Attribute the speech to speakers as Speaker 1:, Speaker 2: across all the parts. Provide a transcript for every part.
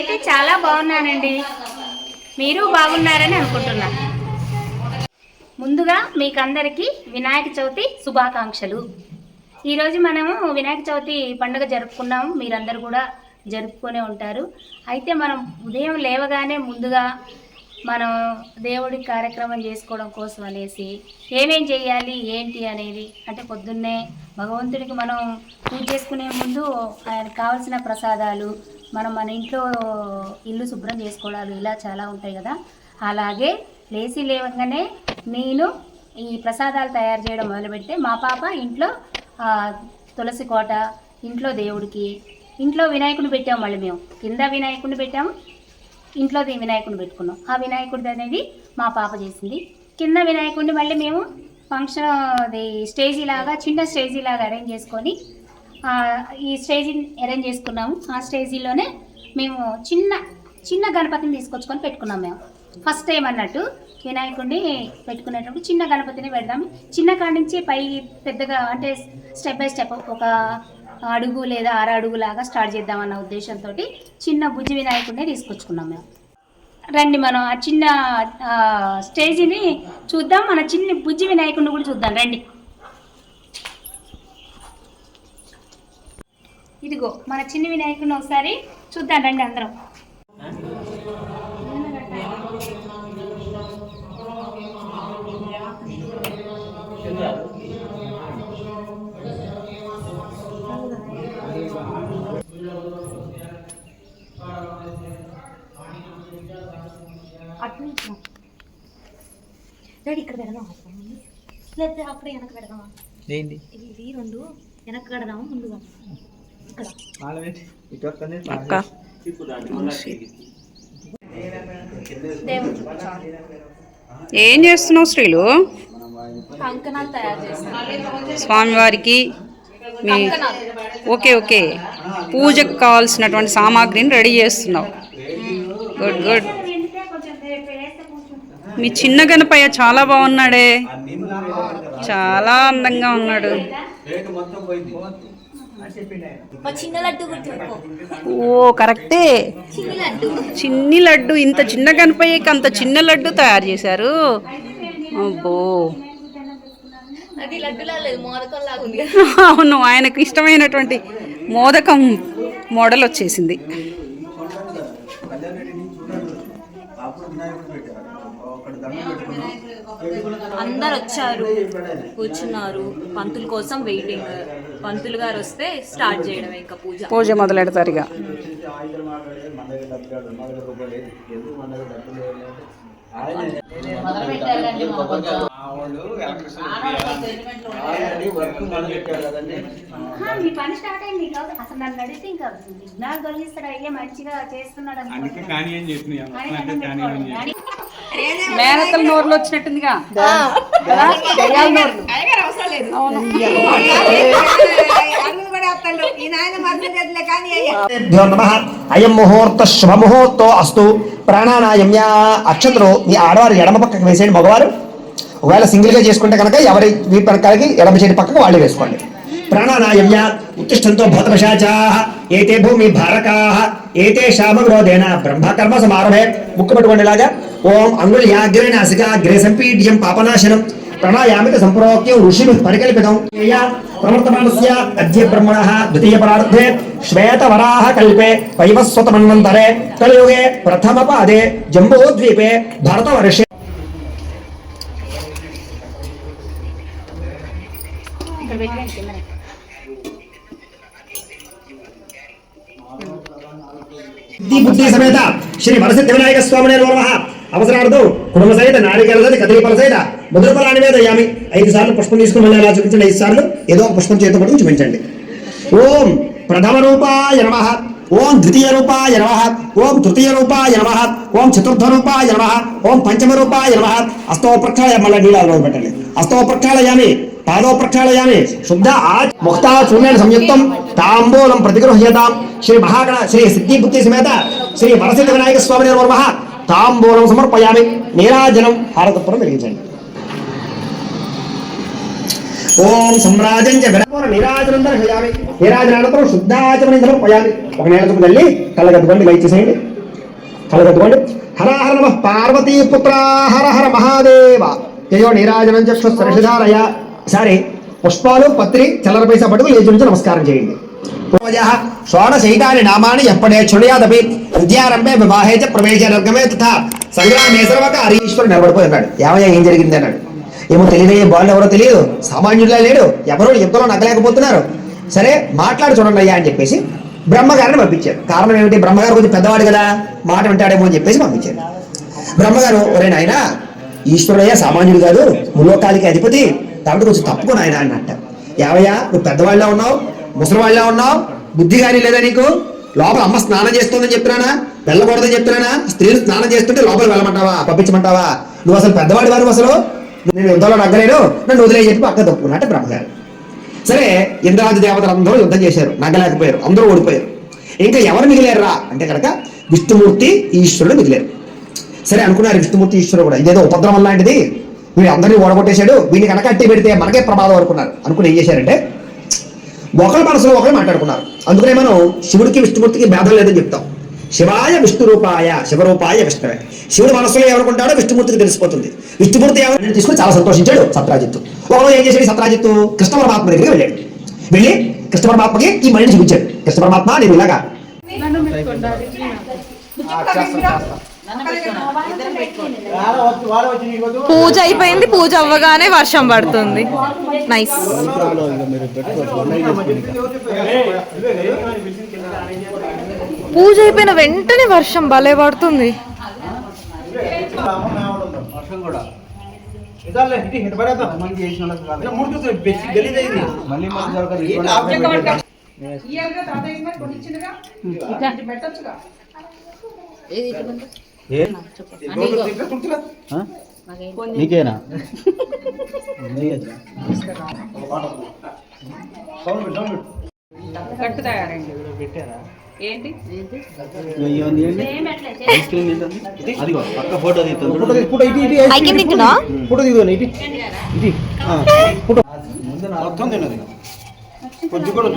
Speaker 1: నేనైతే చాలా బాగున్నానండి. మీరు బాగున్నారని అనుకుంటున్నా. ముందుగా మీకందరికీ వినాయక చవితి శుభాకాంక్షలు. ఈరోజు మనము వినాయక చవితి పండుగ జరుపుకున్నాము. మీరందరూ కూడా జరుపుకునే ఉంటారు. అయితే మనం ఉదయం లేవగానే ముందుగా మనం దేవుడి కార్యక్రమం చేసుకోవడం కోసం అనేసి ఏమేం చేయాలి ఏంటి అనేది, అంటే పొద్దున్నే భగవంతుడికి మనం పూజ చేసుకునే ముందు ఆయనకు కావాల్సిన ప్రసాదాలు, మనం మన ఇంట్లో ఇల్లు శుభ్రం చేసుకోవడాలు ఇలా చాలా ఉంటాయి కదా. అలాగే లేవగానే నేను ఈ ప్రసాదాలు తయారు చేయడం మొదలుపెడితే మా పాప ఇంట్లో తులసి కోట, ఇంట్లో దేవుడికి, ఇంట్లో వినాయకుడిని పెట్టాము. మళ్ళీ మేము కింద వినాయకుడిని పెట్టాము, ఇంట్లో వినాయకుడిని పెట్టుకున్నాం. ఆ వినాయకుడిది అనేది మా పాప చేసింది. కింద వినాయకుడిని మళ్ళీ మేము ఫంక్షన్ అది స్టేజీ లాగా, చిన్న స్టేజీ లాగా అరేంజ్ చేసుకొని ఈ స్టేజీని అరేంజ్ చేసుకున్నాము. ఆ స్టేజీలోనే మేము చిన్న గణపతిని తీసుకొచ్చుకొని పెట్టుకున్నాం. మేము ఫస్ట్ టైం అన్నట్టు వినాయకుడిని పెట్టుకునేటప్పుడు చిన్న గణపతిని పెడదాము. చిన్న కాడి నుంచి పై పెద్దగా, అంటే స్టెప్ బై స్టెప్ ఒక అడుగు లేదా 6 అడుగులాగా స్టార్ట్ చేద్దామన్న ఉద్దేశంతో చిన్న బుజ్జి వినాయకుడిని తీసుకొచ్చుకున్నాం మేము. రండి మనం ఆ చిన్న స్టేజీని చూద్దాం, మన చిన్న బుజ్జి వినాయకుడిని కూడా చూద్దాం రండి. ఇదిగో మన చిన్న వినాయకుడిని ఒకసారి చూద్దాం రండి అందరం.
Speaker 2: ఇక్కడ పెడదాం, లేకపోతే అప్పుడే వెనక పెడదామా? ఇవి 2 వెనక కడదాము ముందుగా.
Speaker 3: ఏం చేస్తున్నావు శ్రీలు?
Speaker 2: కంకణాలు తయారు చేస్తాను
Speaker 3: స్వామివారికి. మీ ఓకే పూజకు కావాల్సినటువంటి సామాగ్రిని రెడీ చేస్తున్నావు. గుడ్. మీ చిన్న గణపయ్య చాలా బాగున్నాడే, చాలా అందంగా ఉన్నాడు. ఓ కరెక్టే, చిన్ని లడ్డు. ఇంత చిన్న గణపయ్యకి అంత చిన్న లడ్డు తయారు చేశారు. అబ్బో అవును, ఆయనకు ఇష్టమైనటువంటి మోదకం మోడల్ వచ్చేసింది.
Speaker 2: అందరు వచ్చారు, కూర్చున్నారు. పంతుల కోసం వెయిటింగ్. పంతులు గారు వస్తే స్టార్ట్ చేయడం, ఇంకా పూజ
Speaker 3: మొదలెడతారు. ఇక
Speaker 1: మీ పని స్టార్ట్ అయింది. అసలు నన్ను అడిగితే ఇంకా విఘ్నాలు తొలగిస్తాడు, అయ్యే మంచిగా చేస్తున్నాడు.
Speaker 3: మేనతల నోర్లు వచ్చినట్టుందిగా.
Speaker 4: అయం ముహూర్త శుభముహూర్తో అస్తు. ప్రాణానాయమ్య అక్షతలు మీ ఆడవారు ఎడమ పక్కకు వేసేయండి, మగవారు ఒకవేళ సింగిల్ గా చేసుకుంటే కనుక ఎవరి వీపు పక్కకి ఎడమ చేతి పక్కకు వాళ్ళే వేసుకోండి. ప్రాణానాయమ్య ఉత్తిష్టంతో భూతవశాచాః ఏతే భూమి భారకాః ఏతే శామగ్రోధేన బ్రహ్మకర్మ సమారభే. ముక్కు పట్టుకోండిలాగా. ఓం అంగుళ్యాగ్రే నాసికాగ్రే సంపీడ్యం పాపనాశనం ప్రణాయామిక సంప్రోక్యం ఋషిభిః పరికల్పితం. ప్రవర్తమానస్య అద్య బ్రహ్మణః ద్వితీయ పరార్థే శ్వేతవరాహ కల్పే వైవస్వతమన్వంతరే కలియుగే ప్రథమ పాదే జంబూద్వీపే భరతవర్షే. బుద్ధి సమేత శ్రీ వరసిద్ధి వినాయక స్వామినే నమః. అవసరార్థం కుటుంబ సహిత నారికేల సహిత కదలీఫల సహిత ముద్రఫలాన్ని వేదయామి. 5 సార్లు పుష్పం తీసుకుని మళ్ళీ అలా చూపించండి. 5 సార్లు ఏదో ఒక పుష్పం చేతితో పట్టుకుని చూపించండి. ఓం ప్రథమ రూపాయ నమః, ఓం ద్వితీయ రూపాయ నమః, ఓం తృతీయ రూపాయ నమః, ఓం చతుర్థ రూపాయ నమః, ఓం పంచమ రూపాయ నమః. హస్తో ప్రక్షాళయ, మళ్ళీ నీళ్ళు పెట్టండి. హస్తో ప్రక్షాళయామి, పాదో ప్రక్షాళయామి. శుద్ధ ముక్తా చూర్ణేన సంయుక్తం తాంబూలం ప్రతిగృహ్యతాం. శ్రీ సిద్ధి బుద్ధి సమేత శ్రీ వరసిద్ధి వినాయక స్వామినే నమః. తాంబూలం సమర్పయామి. నీరాజనం హారతపురం వెలిగించండి. ఓం సమ్రాజంచ విరమూల నీరాజనం దర్శయామి. నీరాజనానంతరం శుద్ధాచమనం సమర్పయామి. ఒక నేల తల్లి కళ్ళగద్దుకొని లైక్ చేసేయండి. కలగట్టుకోండి. హర హర నమ పార్వతీపుత్ర హర హర మహాదేవ యయో నీరాజనం చక్షురషిధారయ. సరే పుష్పాలు పత్రి చిల్లర పైసా పట్టుకుని లేచి నుంచి నమస్కారం చేయండి. షోడశైతాని నామాని ఎప్పుడే చుణయాదపి విద్యారంభే వివాహే చ ప్రవేశ నిర్గమే తథా సంగ్రామే సర్వక హరీశ్వరుడు నిలబడిపోయి అన్నాడు. ఏమయ్యా ఏం జరిగింది అన్నాడు. ఏమో తెలియదు, బాలు ఎవరో తెలియదు, సామాన్యుడిలా లేడు, ఎవరో యుద్ధంలో నగ్గలేకపోతున్నారు, సరే మాట్లాడి చూడండి అయ్యా అని చెప్పేసి బ్రహ్మగారిని పంపించారు. కారణం ఏమిటి, బ్రహ్మగారు కొంచెం పెద్దవాడు కదా, మాట వింటాడేమో అని చెప్పేసి పంపించారు. బ్రహ్మగారు ఒరే నాయన ఈశ్వరుడయ్యా సామాన్యుడు కాదు, ములోకాలికి అధిపతి కాబట్టి కొంచెం తప్పుకో నాయన అన్నట్ట. ఏవయ్యా నువ్వు పెద్దవాళ్ళ ఉన్నావు, ముసలివాళ్ళ ఉన్నావు, బుద్ధి కానీ లేదా నీకు? లోపల అమ్మ స్నానం చేస్తుందని చెప్తున్నానా, వెళ్ళకూడదని చెప్తున్నానా? స్త్రీలు స్నానం చేస్తుంటే లోపల వెళ్ళమంటావా, పంపించమంటావా? నువ్వు అసలు పెద్దవాడి వారు, అసలు నేను యుద్ధంలో నగ్గలేను, నన్ను వదిలే చెప్పి పక్క తప్పుకున్నట్టు బ్రహ్మగారు. సరే ఇంద్రాది దేవతలు అందరూ యుద్ధం చేశారు, నగ్గలేకపోయారు, అందరూ ఓడిపోయారు. ఇంకా ఎవరు మిగిలేరురా అంటే కనుక విష్ణుమూర్తి ఈశ్వరుడు మిగిలేరు. సరే అనుకున్నారు విష్ణుమూర్తి ఈశ్వరుడు కూడా ఇదేదో ఉపద్రవం లాంటిది, వీడు అందరినీ ఓడగొట్టేశాడు, వీడిని కనుక అట్టి పెడితే మనకే ప్రమాదం అనుకున్నారు. అనుకుని ఏం చేశారంటే ఒకరి మనసులో ఒకరు మాట్లాడుకున్నారు. అందుకనే మనం శివుడికి విష్ణుమూర్తికి భేదం లేదని చెప్తాం. శివాయ విష్ణు రూపాయ శివరూపాయ విష్ణువే. శివుడు మనసులో ఎవరుకుంటాడో విష్ణుమూర్తికి తెలిసిపోతుంది. విష్ణుమూర్తి ఎవరిని తీసుకుని చాలా సంతోషించాడు సత్రాజిత్తు. ఒకరోజు ఏం చేశాడు సత్రాజిత్తు, కృష్ణ పరమాత్మ దగ్గరికి వెళ్ళాడు. వెళ్ళి కృష్ణ పరమాత్మకి ఈ మణిని చూపించాడు. కృష్ణ పరమాత్మ నేను ఇలాగా
Speaker 2: పూజ అయిపోయింది, పూజ అవ్వగానే వర్షం పడుతుంది. నైస్. పూజ అయిపోయిన వెంటనే వర్షం భలే పడుతుంది.
Speaker 5: నీకేనా ఐస్ క్రీమ్ అదిగో పక్క ఫోటో మొత్తం తిన్నది కొంచెం కూడా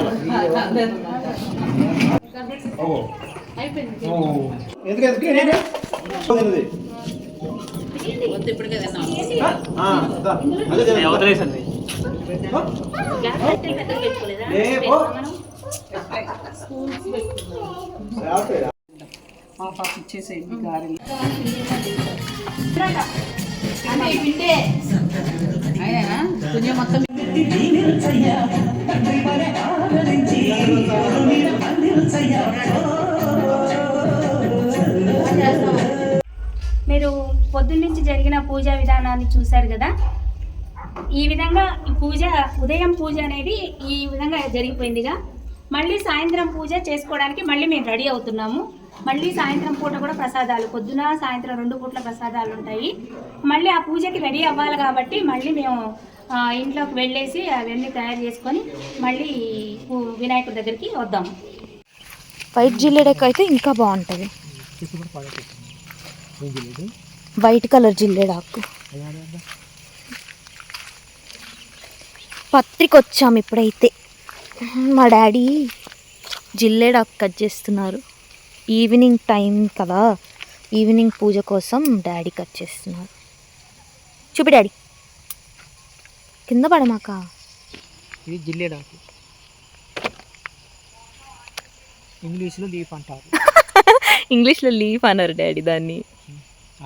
Speaker 1: మీరు పొద్దున్నుంచి జరిగిన పూజా విధానాన్ని చూశారు కదా. ఈ విధంగా ఈ పూజ ఉదయం పూజ అనేది ఈ విధంగా జరిగిపోయిందిగా. మళ్ళీ సాయంత్రం పూజ చేసుకోవడానికి మళ్ళీ మేము రెడీ అవుతున్నాము. మళ్ళీ సాయంత్రం పూట కూడా ప్రసాదాలు, పొద్దున సాయంత్రం 2 పూట్ల ప్రసాదాలు ఉంటాయి. మళ్ళీ ఆ పూజకి రెడీ అవ్వాలి కాబట్టి మళ్ళీ మేము ఇంట్లోకి వెళ్ళేసి అవన్నీ తయారు చేసుకొని మళ్ళీ వినాయకుడి దగ్గరికి వద్దాము.
Speaker 2: వైట్ జిల్లేడకు అయితే ఇంకా బాగుంటుంది. White colour జిల్లేడాకు. పత్రికి వచ్చాము ఇప్పుడైతే. మా డాడీ జిల్లేడాకు కట్ చేస్తున్నారు. ఈవినింగ్ టైం కదా, ఈవినింగ్ పూజ కోసం డాడీ కట్ చేస్తున్నారు. చూపి డాడీ, కింద పడమాక.
Speaker 6: ఇది జిల్లేడాకు, ఇంగ్లీష్లో లీఫ్ అంటారు.
Speaker 2: ఇంగ్లీష్లో లీఫ్ అన్నారు డాడీ. దాన్ని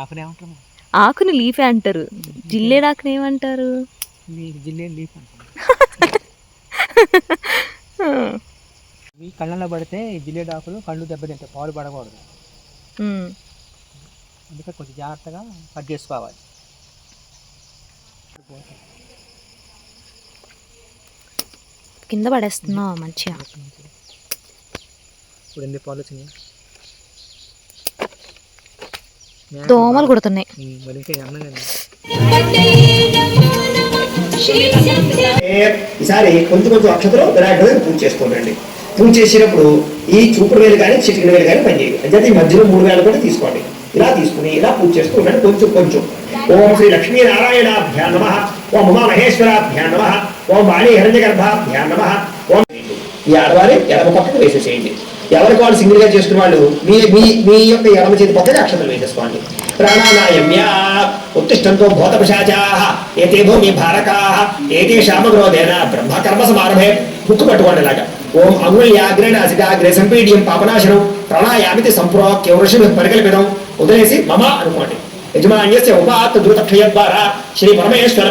Speaker 6: ఆకునే ఏమంటారు?
Speaker 2: ఆకుని లీఫే అంటారు. జిల్లేడాకుని ఏమంటారు?
Speaker 6: జిల్లేడు లీఫ్ అంటారు. మీ కళ్ళలో పడితే జిల్లేడాకులు కళ్ళు దెబ్బతింటాయి, పాలు పడకూడదు. అందుకే కొంచెం జాగ్రత్తగా కట్ చేసుకోవాలి.
Speaker 2: కింద పడేస్తున్నావు మంచిగా.
Speaker 6: ఇప్పుడు ఎందుకు పాలు వచ్చినాయి?
Speaker 2: దోమలు కుడుతున్నాయి.
Speaker 6: మరి ఇంకా అన్నగా
Speaker 4: ఈసారి కొంచెం అక్షతలు వినాయకుడి దగ్గర పూజ చేసుకోండి. పూజ చేసినప్పుడు ఈ చూపుడు వేలు కానీ చిటికిన వేలు కానీ పనిచేయాలి. అంటే ఈ మధ్యలో 3 వేలు కూడా తీసుకోండి. ఇలా తీసుకుని ఇలా పూజ చేస్తూ ఉండండి కొంచెం. ఓం శ్రీ లక్ష్మీనారాయణాభ్యా నమః, ఓం ఉమామహేశ్వరాభ్యా నమః, ఓం వాణి హిరణ్యగర్భాభ్యా నమః. ఓం ఈ ఆడవారి ఎడమ పక్కకు వేసేసేయండి. ఎవరికి వాళ్ళు సింగిల్ గా చేసుకున్న వాళ్ళు మీ మీ మీ యొక్క ఎడమ చేతి పక్కగా అక్షతలు వేసేసుకోండి. ప్రాణానాయమ్య ఉత్తిష్టంతో భూతపిశాచాః ఏతే భూమి భారకాః ఏతేషామగ్రోధేన బ్రహ్మకర్మ సమారభే. ముక్కు పట్టుకోండి ఇలాగా. ఓం అంగుళ్యాగ్రే నాసికాగ్రే సంపీడ్యం పాపనాశనం ప్రాణాయామితి సంప్రోక్య వృషభి పరికల్పితం. వదిలేసి మమ అనుకోండి. యజమాన్యస్య ఉపాత్త దూతక్షయ ద్వారా శ్రీ పరమేశ్వర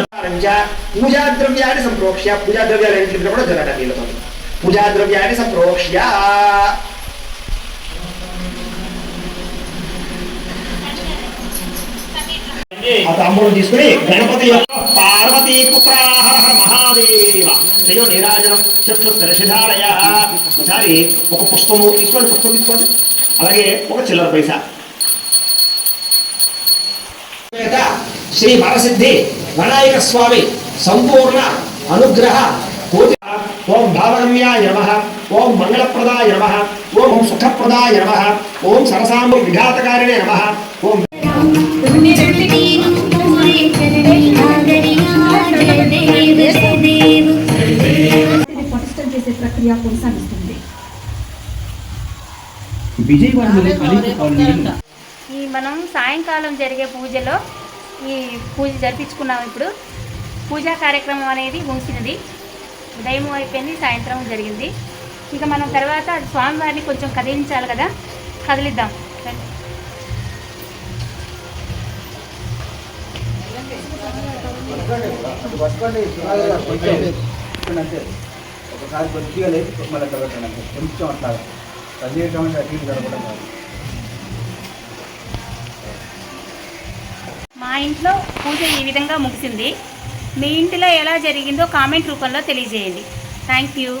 Speaker 4: పూజా ద్రవ్యాన్ని సంప్రోక్ష్య. పూజా ద్రవ్యాలు కూడా జరగడం వీళ్ళతో. పూజా ద్రవ్యాన్ని సంప్రోక్ష్య ఆ తాంబూలం తీసుకుని గణపతి యొక్క పార్వతీ పుత్రాహ మహాదేవ దైవ నీరాజనం చక్షు దర్శిధారయ. ఒకసారి ఒక పుష్పము తీసుకోండి, పుష్పం తీసుకోండి. అలాగే ఒక చిల్లర పైసా. శ్రీ వరసిద్ధి వినాయక స్వామి సంపూర్ణ అనుగ్రహ కోటి. ఓం భావగమ్యాయ నమః, ఓం మంగళప్రదాయ నమః, ఓం సుఖప్రదాయ నమః, ఓం సరసాంబు విఘాతకారిణే నమః, ఓం
Speaker 7: పటిష్టం చేసే ప్రక్రియ కొనసాగిస్తుంది.
Speaker 1: ఈ మనం సాయంకాలం జరిగే పూజలో ఈ పూజ జరిపించుకున్నాం. ఇప్పుడు పూజా కార్యక్రమం అనేది ముగిసినది. ఉదయం అయిపోయింది, సాయంత్రం జరిగింది. ఇక మనం తర్వాత స్వామివారిని కొంచెం కదిలించాలి కదా, కదిలిద్దాం.
Speaker 5: ఒకసారి కొద్దిగా లేదు మళ్ళీ పెట్టండి, కొంచెం అట్లా కదిలేయటం అంటే అటు ఇటు జరగడం కాదు.
Speaker 1: మా ఇంట్లో పూజ ఈ విధంగా ముగిసింది. మీ ఇంటిలో ఎలా జరిగిందో కామెంట్ రూపంలో తెలియజేయండి. Thank you.